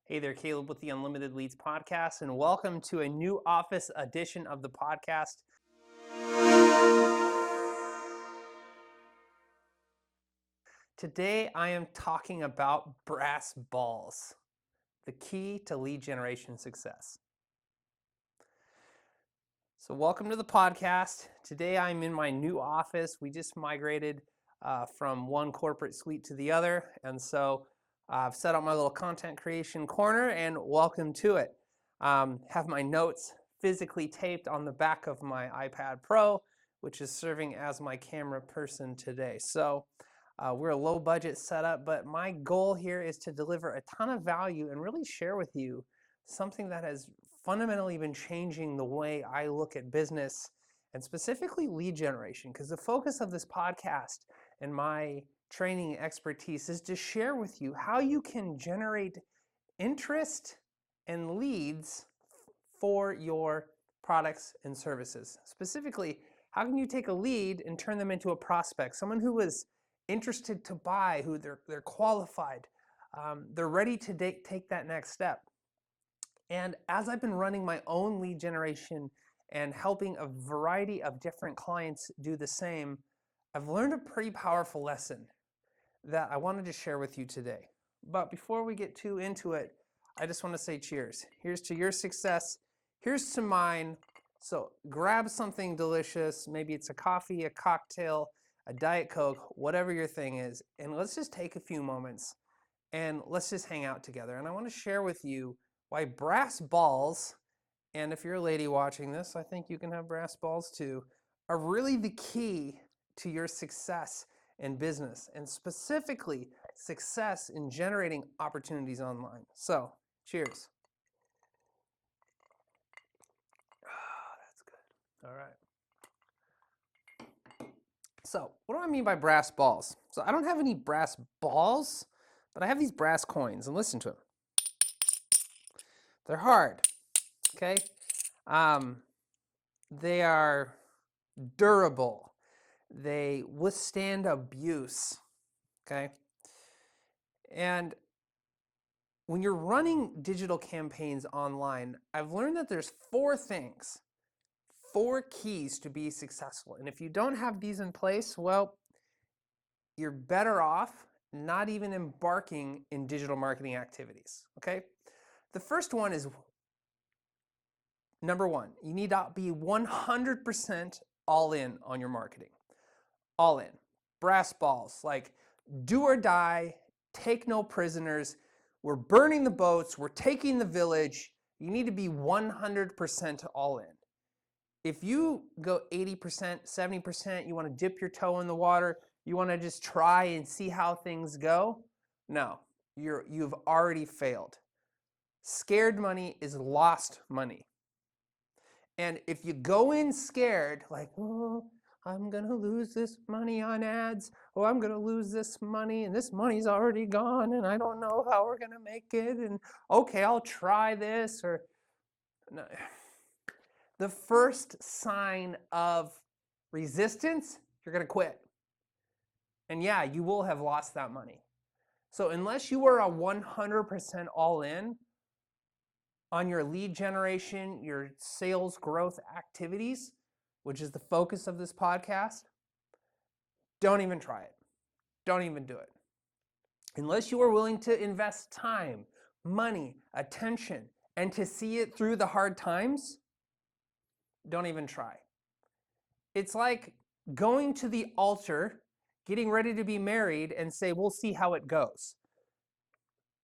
Hey there, Caleb with the Unlimited Leads podcast, and welcome to a new office edition of the podcast. Today, I am talking about brass balls, the key to lead generation success. So welcome to the podcast. Today, I'm in my new office. We just migrated from one corporate suite to the other, and so I've set up my little content creation corner, and welcome to it. Have my notes physically taped on the back of my iPad Pro, which is serving as my camera person today. So we're a low budget setup, but my goal here is to deliver a ton of value and really share with you something that has fundamentally been changing the way I look at business and specifically lead generation, because the focus of this podcast and my training expertise is to share with you how you can generate interest and leads for your products and services. Specifically, how can you take a lead and turn them into a prospect, someone who is interested to buy, who they're qualified, they're ready to take that next step. And as I've been running my own lead generation and helping a variety of different clients do the same, I've learned a pretty powerful lesson that I wanted to share with you today. But before we get too into it, I just want to say cheers. Here's to your success. Here's to mine. So grab something delicious. Maybe it's a coffee, a cocktail, a Diet Coke, whatever your thing is. And let's just take a few moments and let's just hang out together. And I want to share with you why brass balls, and if you're a lady watching this, I think you can have brass balls too, are really the key to your success in business, and specifically success in generating opportunities online. So, cheers. That's good. All right. So, what do I mean by brass balls? So, I don't have any brass balls, but I have these brass coins, and listen to them. They're hard, okay? They are durable. They withstand abuse, okay? And when you're running digital campaigns online, I've learned that there's four keys to be successful. And if you don't have these in place, well, you're better off not even embarking in digital marketing activities, okay? The first one is, number one, you need to be 100% all in on your marketing. All in. Brass balls, like do or die, take no prisoners. We're burning the boats, we're taking the village. You need to be 100% all in. If you go 80%, 70%, you want to dip your toe in the water, you want to just try and see how things go, no, you've already failed. Scared money is lost money. And if you go in scared, like, oh, I'm going to lose this money on ads, or I'm going to lose this money, and this money's already gone, and I don't know how we're going to make it, and okay, I'll try this, or no. The first sign of resistance, you're going to quit. And yeah, you will have lost that money. So unless you are a 100% all in on your lead generation, your sales growth activities, which is the focus of this podcast, don't even try it. Don't even do it. Unless you are willing to invest time, money, attention, and to see it through the hard times, don't even try. It's like going to the altar, getting ready to be married, and say, we'll see how it goes.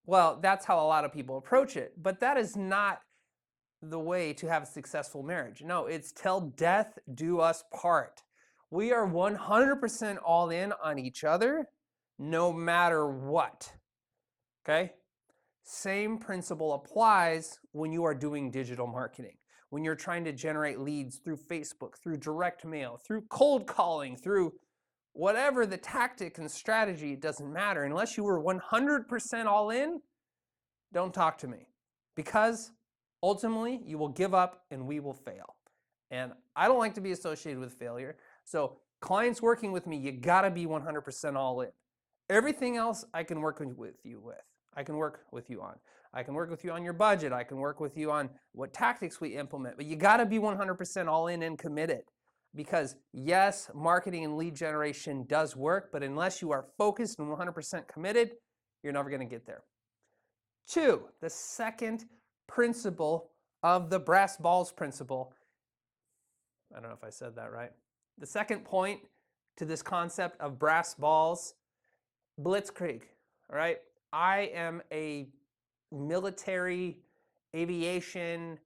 Well, that's how a lot of people approach it, but that is not the way to have a successful marriage. No, it's till death do us part. We are 100% all in on each other, no matter what. Okay? Same principle applies when you are doing digital marketing. When you're trying to generate leads through Facebook, through direct mail, through cold calling, through whatever the tactic and strategy, it doesn't matter. Unless you were 100% all in, don't talk to me. Because ultimately, you will give up and we will fail. And I don't like to be associated with failure. So clients working with me, you gotta be 100% all in. Everything else I can work with you with. I can work with you on. I can work with you on your budget. I can work with you on what tactics we implement. But you got to be 100% all in and committed. Because yes, marketing and lead generation does work, but unless you are focused and 100% committed, you're never going to get there. 2, the second principle of the brass balls principle. I don't know if I said that right. The second point to this concept of brass balls, blitzkrieg. All right. I am a military aviation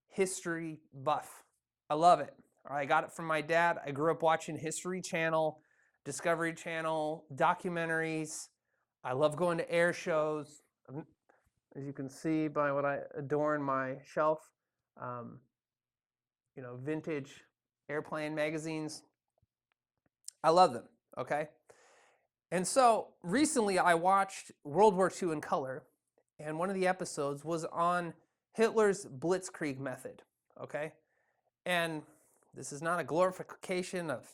history buff. I love it. I got it from my dad. I grew up watching History Channel, Discovery Channel, documentaries. I love going to air shows. As you can see by what I adorn my shelf, vintage airplane magazines. I love them, okay? And so recently I watched World War II in color, and one of the episodes was on Hitler's blitzkrieg method, okay? And this is not a glorification of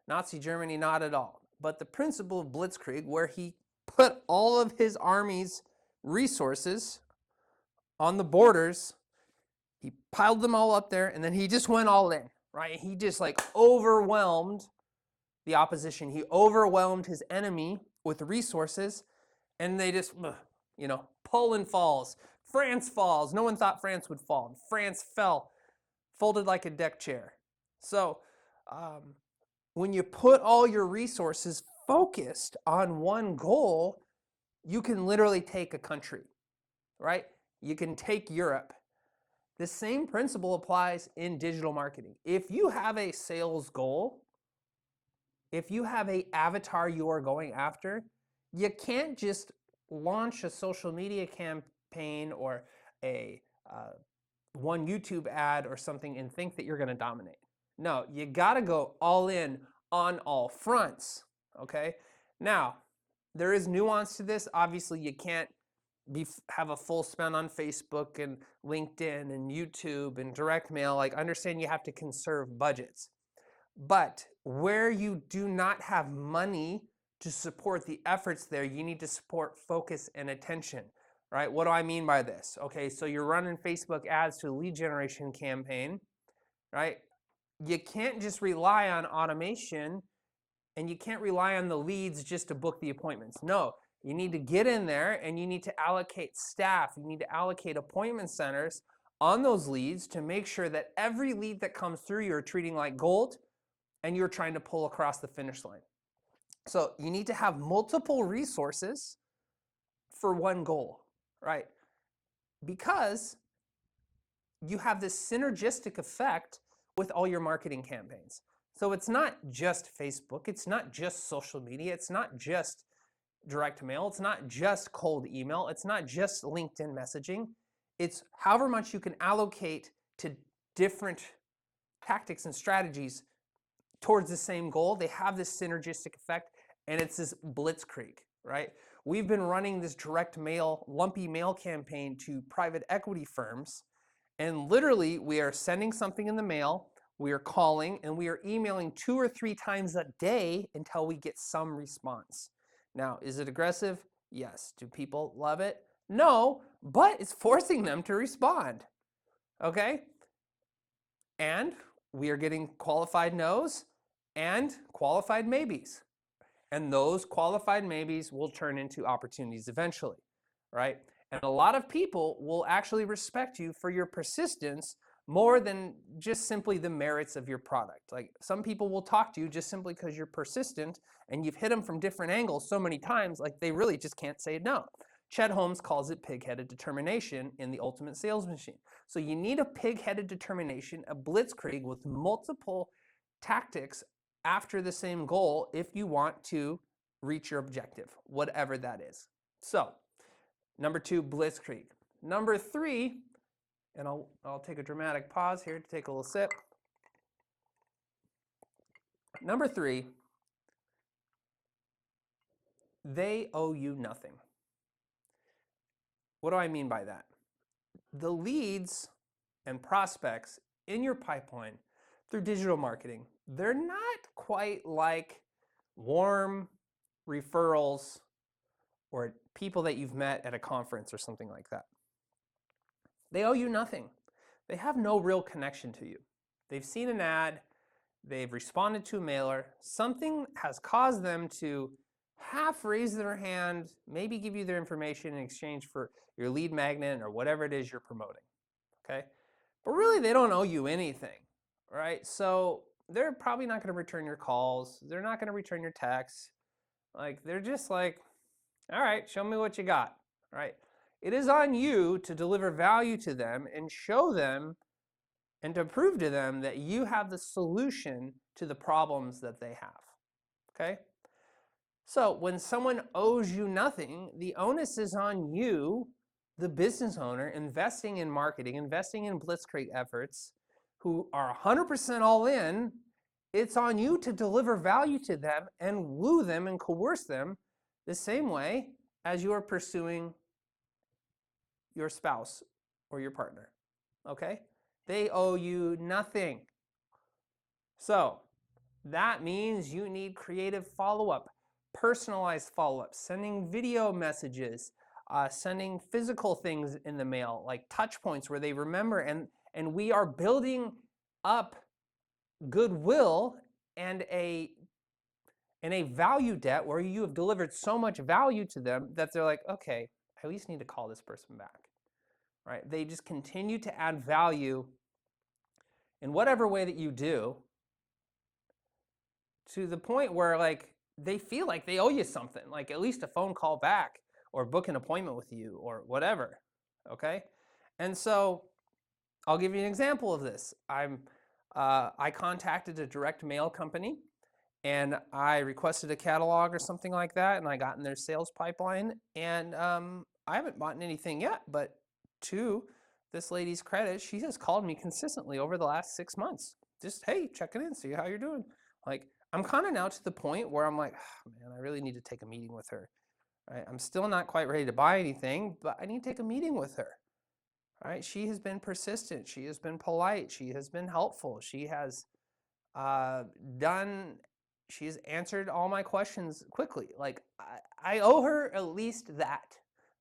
Nazi Germany, not at all. But the principle of blitzkrieg, where he put all of his army's resources on the borders, he piled them all up there, and then he just went all in, right? He just like overwhelmed the opposition. He overwhelmed his enemy with resources, and they just, Poland falls, France falls. No one thought France would fall. France fell, folded like a deck chair. So when you put all your resources focused on one goal, you can literally take a country, right? You can take Europe. The same principle applies in digital marketing. If you have a sales goal, if you have an avatar you are going after, you can't just launch a social media campaign or a one YouTube ad or something and think that you're going to dominate. No, you got to go all in on all fronts, okay? Now, there is nuance to this. Obviously, you can't have a full spend on Facebook and LinkedIn and YouTube and direct mail. Like, understand you have to conserve budgets. But where you do not have money to support the efforts there, you need to support focus and attention, right? What do I mean by this? Okay, so you're running Facebook ads to a lead generation campaign, right? You can't just rely on automation, and you can't rely on the leads just to book the appointments. No, you need to get in there and you need to allocate staff. You need to allocate appointment centers on those leads to make sure that every lead that comes through you're treating like gold and you're trying to pull across the finish line. So you need to have multiple resources for one goal, right? Because you have this synergistic effect with all your marketing campaigns. So it's not just Facebook, it's not just social media, it's not just direct mail, it's not just cold email, it's not just LinkedIn messaging. It's however much you can allocate to different tactics and strategies towards the same goal. They have this synergistic effect, and it's this blitzkrieg, right? We've been running this direct mail, lumpy mail campaign to private equity firms, and literally we are sending something in the mail, we are calling, and we are emailing 2 or 3 times a day until we get some response. Now, is it aggressive? Yes. Do people love it? No, but it's forcing them to respond, okay? And we are getting qualified no's and qualified maybes. And those qualified maybes will turn into opportunities eventually, right? And a lot of people will actually respect you for your persistence more than just simply the merits of your product. Like, some people will talk to you just simply because you're persistent and you've hit them from different angles so many times, like they really just can't say no. Chet Holmes calls it pig-headed determination in The Ultimate Sales Machine. So you need a pig-headed determination, a blitzkrieg with multiple tactics after the same goal if you want to reach your objective, whatever that is. So, number 2, blitzkrieg. Number 3, and I'll take a dramatic pause here to take a little sip. Number 3, they owe you nothing. What do I mean by that? The leads and prospects in your pipeline through digital marketing, they're not quite like warm referrals or people that you've met at a conference or something like that. They owe you nothing. They have no real connection to you. They've seen an ad, they've responded to a mailer, something has caused them to half raise their hand, maybe give you their information in exchange for your lead magnet or whatever it is you're promoting, okay? But really, they don't owe you anything, right? So they're probably not going to return your calls. They're not going to return your texts. Like, they're just like, all right, show me what you got, right? It is on you to deliver value to them and show them and to prove to them that you have the solution to the problems that they have, okay? So when someone owes you nothing, the onus is on you, the business owner, investing in marketing, investing in blitzkrieg efforts, who are 100% all in. It's on you to deliver value to them and woo them and coerce them the same way as you are pursuing your spouse or your partner, okay? They owe you nothing. So that means you need creative follow-up, personalized follow-up, sending video messages, sending physical things in the mail, like touch points where they remember, and we are building up goodwill and a value debt where you have delivered so much value to them that they're like, okay, I at least need to call this person back, right? They just continue to add value in whatever way that you do, to the point where like they feel like they owe you something, like at least a phone call back or book an appointment with you or whatever, okay? And so I'll give you an example of this. I contacted a direct mail company and I requested a catalog or something like that, and I got in their sales pipeline, and I haven't bought anything yet, but to this lady's credit, she has called me consistently over the last 6 months. Just, hey, checking in, see how you're doing. Like, I'm kind of now to the point where I'm like, oh, man, I really need to take a meeting with her. Right? I'm still not quite ready to buy anything, but I need to take a meeting with her. Right? She has been persistent. She has been polite. She has been helpful. She has she's answered all my questions quickly. Like, I owe her at least that,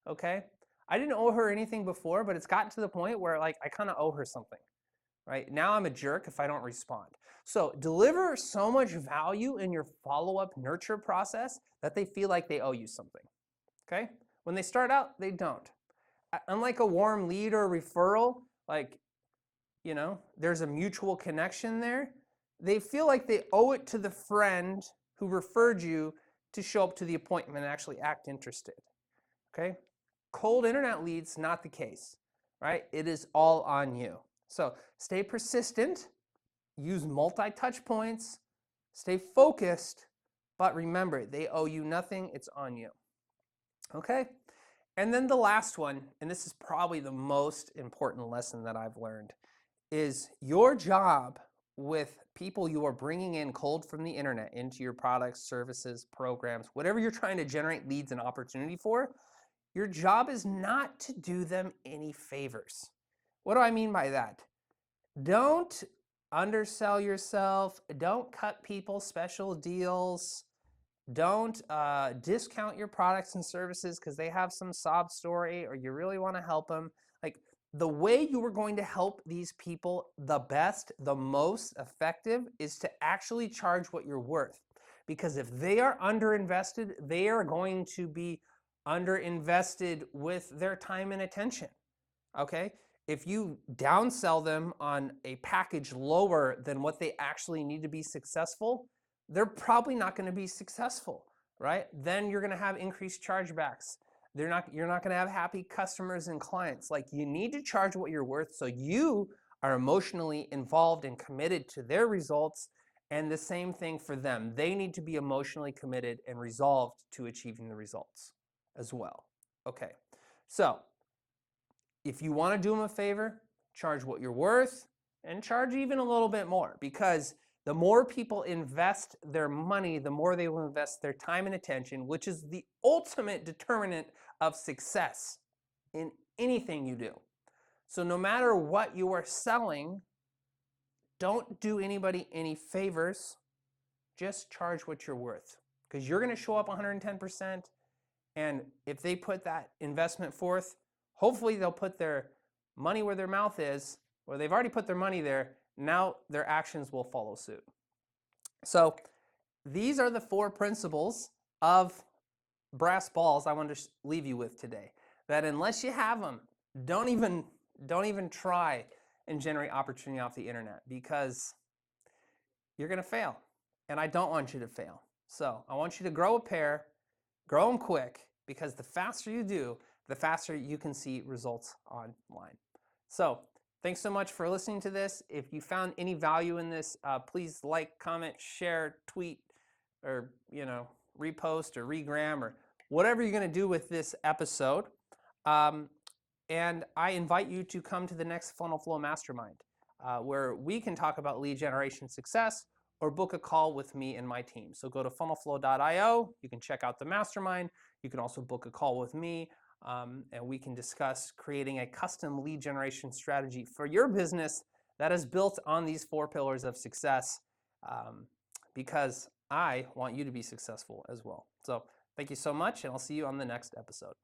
okay? I didn't owe her anything before, but it's gotten to the point where like I kind of owe her something, right? Now I'm a jerk if I don't respond. So deliver so much value in your follow-up nurture process that they feel like they owe you something, okay? When they start out, they don't. Unlike a warm lead or referral, like, you know, there's a mutual connection there. They feel like they owe it to the friend who referred you to show up to the appointment and actually act interested, okay? Cold internet leads, not the case, right? It is all on you. So stay persistent, use multi-touch points, stay focused, but remember, they owe you nothing, it's on you, okay? And then the last one, and this is probably the most important lesson that I've learned, is your job with people you are bringing in cold from the internet into your products, services, programs, whatever you're trying to generate leads and opportunity for, your job is not to do them any favors. What do I mean by that? Don't undersell yourself. Don't cut people special deals. Don't discount your products and services because they have some sob story or you really want to help them. Like, the way you are going to help these people the best, the most effective, is to actually charge what you're worth. Because if they are underinvested, they are going to be underinvested with their time and attention, okay? If you downsell them on a package lower than what they actually need to be successful, they're probably not going to be successful, right? Then you're going to have increased chargebacks. You're not going to have happy customers and clients. Like, you need to charge what you're worth so you are emotionally involved and committed to their results, and the same thing for them. They need to be emotionally committed and resolved to achieving the results as well. Okay, so if you want to do them a favor, charge what you're worth and charge even a little bit more, because the more people invest their money, the more they will invest their time and attention, which is the ultimate determinant of success in anything you do. So no matter what you are selling, don't do anybody any favors. Just charge what you're worth, because you're going to show up 110%. And if they put that investment forth, hopefully they'll put their money where their mouth is, or they've already put their money there. Now their actions will follow suit. So these are the 4 principles of brass balls I want to leave you with today. That unless you have them, don't even try and generate opportunity off the internet, because you're going to fail. And I don't want you to fail. So I want you to grow a pair, grow them quick, because the faster you do, the faster you can see results online. So thanks so much for listening to this. If you found any value in this, please like, comment, share, tweet, or repost or regram or whatever you're going to do with this episode. And I invite you to come to the next Funnel Flow Mastermind, where we can talk about lead generation success, or book a call with me and my team. So go to funnelflow.io. You can check out the mastermind. You can also book a call with me, and we can discuss creating a custom lead generation strategy for your business that is built on these 4 pillars of success, because I want you to be successful as well. So thank you so much, and I'll see you on the next episode.